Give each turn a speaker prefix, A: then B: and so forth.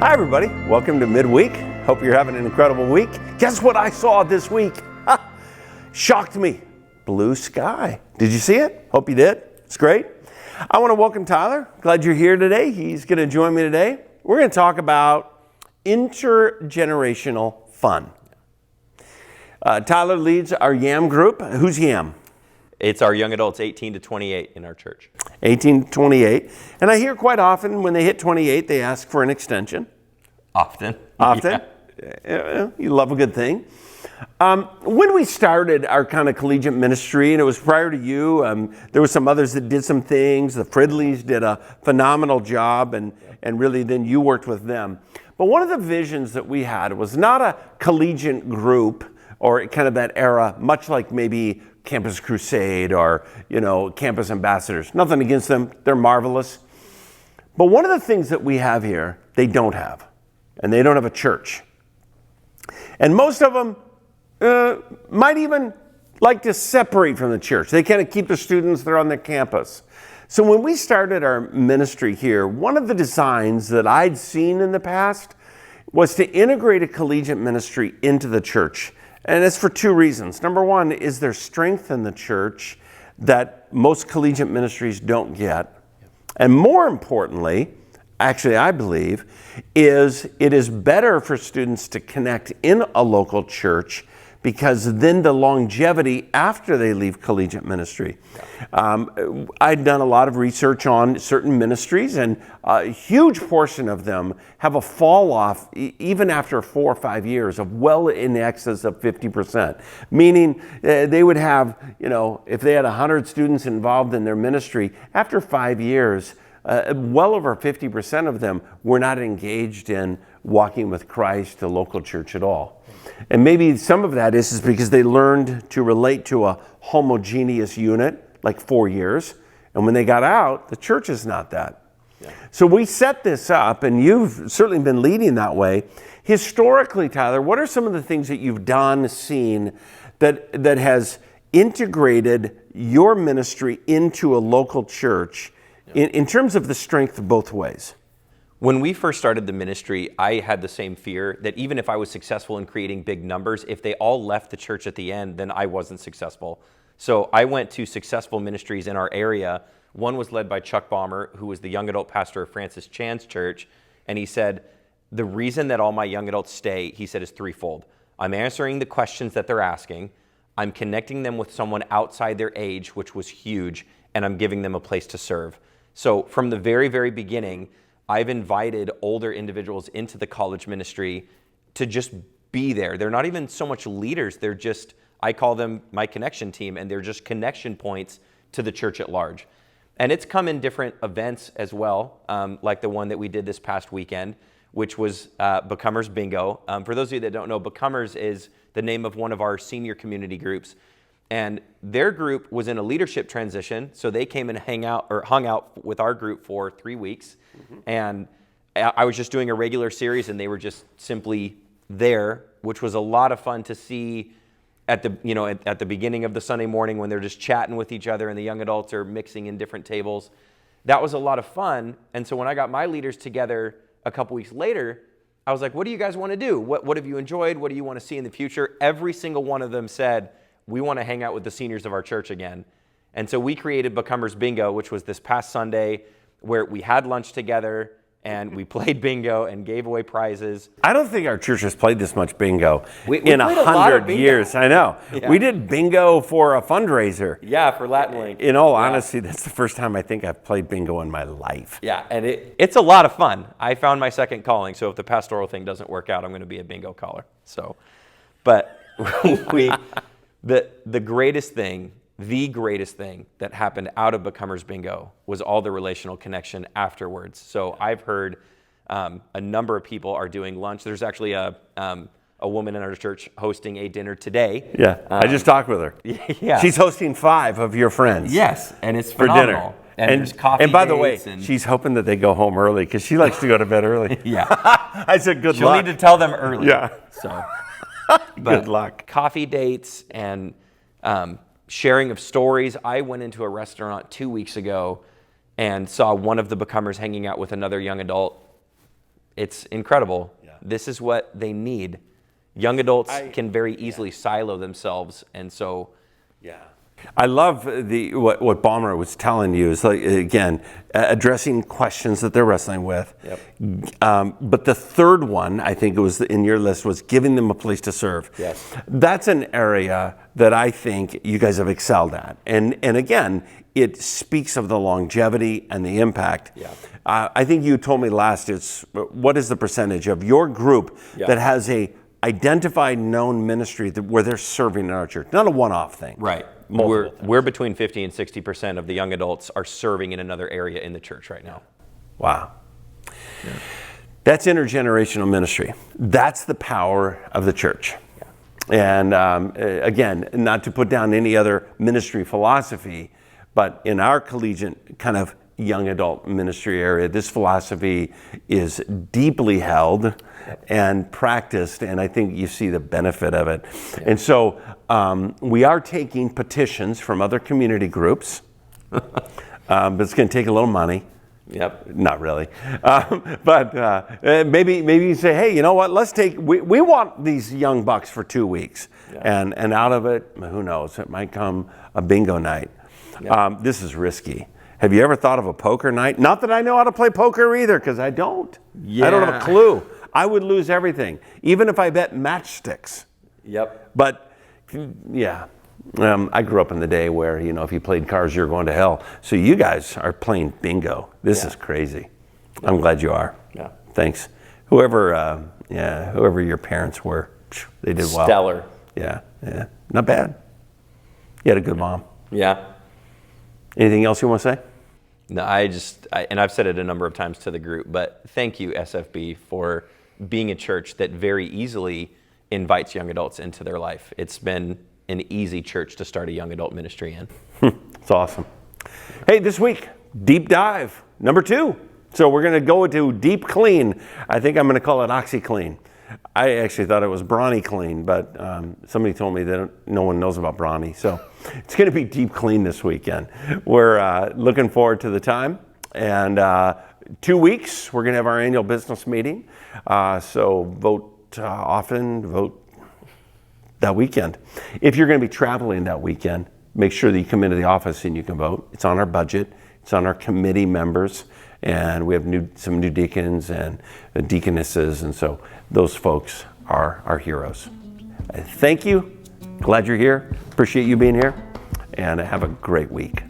A: Hi everybody, welcome to Midweek. Hope you're having an incredible week. Guess what I saw this week? Shocked me. Blue sky. Did you see it? Hope you did. It's great. I want to welcome Tyler. Glad you're here today. He's going to join me today. We're going to talk about intergenerational fun. Tyler leads our YAM group. Who's YAM?
B: It's our young adults 18 to 28 in our church.
A: 18 to 28. And I hear quite often when they hit 28, they ask for an extension.
B: Often.
A: Yeah. You love a good thing. When we started our kind of collegiate ministry, and it was prior to you, there were some others that did some things. The Fridleys did a phenomenal job, and really then you worked with them. But one of the visions that we had was not a collegiate group or kind of that era, much like maybe Campus Crusade or, Campus Ambassadors. Nothing against them. They're marvelous. But one of the things that we have here, they don't have. And they don't have a church. And most of them might even like to separate from the church. They kind of keep the students there on the campus. So when we started our ministry here, one of the designs that I'd seen in the past was to integrate a collegiate ministry into the church. And it's for two reasons. Number one is there's strength in the church that most collegiate ministries don't get. And more importantly, actually I believe, is it is better for students to connect in a local church because then the longevity after they leave collegiate ministry. I'd done a lot of research on certain ministries, and a huge portion of them have a fall off even after 4 or 5 years of well in excess of 50%. Meaning they would have, if they had 100 students involved in their ministry, after 5 years, well over 50% of them were not engaged in walking with Christ, the local church at all. And maybe some of that is because they learned to relate to a homogeneous unit, like 4 years. And when they got out, the church is not that. Yeah. So we set this up, and you've certainly been leading that way. Historically, Tyler, what are some of the things that you've done, seen, that has integrated your ministry into a local church in terms of the strength both ways?
B: When we first started the ministry, I had the same fear that even if I was successful in creating big numbers, if they all left the church at the end, then I wasn't successful. So I went to successful ministries in our area. One was led by Chuck Balmer, who was the young adult pastor of Francis Chan's church. And he said, the reason that all my young adults stay, he said, is threefold. I'm answering the questions that they're asking. I'm connecting them with someone outside their age, which was huge. And I'm giving them a place to serve. So from the very, very beginning, I've invited older individuals into the college ministry to just be there. They're not even so much leaders. They're just, I call them my connection team, and they're just connection points to the church at large. And it's come in different events as well, like the one that we did this past weekend, which was Becomers Bingo. For those of you that don't know, Becomers is the name of one of our senior community groups. And their group was in a leadership transition, so they came and hung out with our group for 3 weeks. Mm-hmm. And I was just doing a regular series, and they were just simply there, which was a lot of fun to see at the beginning of the Sunday morning when they're just chatting with each other and the young adults are mixing in different tables. That was a lot of fun. And so when I got my leaders together a couple weeks later, I was like, what do you guys want to do? What have you enjoyed? What do you want to see in the future? Every single one of them said, we want to hang out with the seniors of our church again. And so we created Becomers Bingo, which was this past Sunday, where we had lunch together and we played bingo and gave away prizes.
A: I don't think our church has played this much bingo in 100 years. I know. Yeah. We did bingo for a fundraiser.
B: Yeah, for Latin Link.
A: In all honesty, that's the first time I think I've played bingo in my life.
B: Yeah, and it's a lot of fun. I found my second calling, so if the pastoral thing doesn't work out, I'm going to be a bingo caller. But the greatest thing that happened out of Becomers Bingo was all the relational connection afterwards. So I've heard a number of people are doing lunch. There's actually a woman in our church hosting a dinner today.
A: Yeah, I just talked with her.
B: Yeah,
A: she's hosting 5 of your friends.
B: Yes, and it's
A: for
B: phenomenal.
A: Dinner.
B: And there's coffee.
A: And by the way, she's hoping that they go home early because she likes to go to bed early.
B: Yeah,
A: I said good
B: She'll
A: luck.
B: need to tell them early.
A: Yeah.
B: So
A: good luck.
B: Coffee dates and sharing of stories. I went into a restaurant 2 weeks ago and saw one of the Becomers hanging out with another young adult It's incredible.
A: Yeah.
B: This is what they need. Young adults can very easily silo themselves, and so.
A: Yeah. I love what Balmer was telling you is like, again, addressing questions that they're wrestling with.
B: Yep.
A: But the third one, I think it was in your list, was giving them a place to serve.
B: Yes.
A: That's an area that I think you guys have excelled at. And again, it speaks of the longevity and the impact.
B: Yeah.
A: I think you told me last, what is the percentage of your group that has a identified known ministry where they're serving in our church? Not a one-off thing.
B: Right. We're between 50 and 60% of the young adults are serving in another area in the church right now.
A: Wow. Yeah. That's intergenerational ministry. That's the power of the church. Yeah. And again, not to put down any other ministry philosophy, but in our collegiate kind of young adult ministry area, this philosophy is deeply held and practiced, and I think you see the benefit of it. Yeah. And so we are taking petitions from other community groups, but it's going to take a little money.
B: Yep.
A: Not really. But maybe you say, hey, you know what, we want these young bucks for 2 weeks. Yeah. And out of it, who knows, it might come a bingo night. Yeah. This is risky. Have you ever thought of a poker night? Not that I know how to play poker either, because I don't. Yeah. I don't have a clue. I would lose everything, even if I bet matchsticks.
B: Yep.
A: But yeah, I grew up in the day where, if you played cards, you're going to hell. So you guys are playing bingo. This is crazy. I'm glad you are.
B: Yeah.
A: Thanks. Whoever your parents were, they did well.
B: Stellar.
A: Yeah. Not bad. You had a good mom.
B: Yeah.
A: Anything else you want to say?
B: No, and I've said it a number of times to the group, but thank you, SFB, for being a church that very easily invites young adults into their life. It's been an easy church to start a young adult ministry in.
A: It's awesome. Hey, this week, deep dive, number 2. So we're going to go into deep clean. I think I'm going to call it OxyClean. I actually thought it was Brawny Clean, but somebody told me that no one knows about Brawny. So it's going to be deep clean this weekend. We're looking forward to the time. And 2 weeks, we're going to have our annual business meeting. So vote often, vote that weekend. If you're going to be traveling that weekend, make sure that you come into the office and you can vote. It's on our budget. It's on our committee members. And we have some new deacons and deaconesses, and so those folks are our heroes. Thank you. Glad you're here. Appreciate you being here. And have a great week.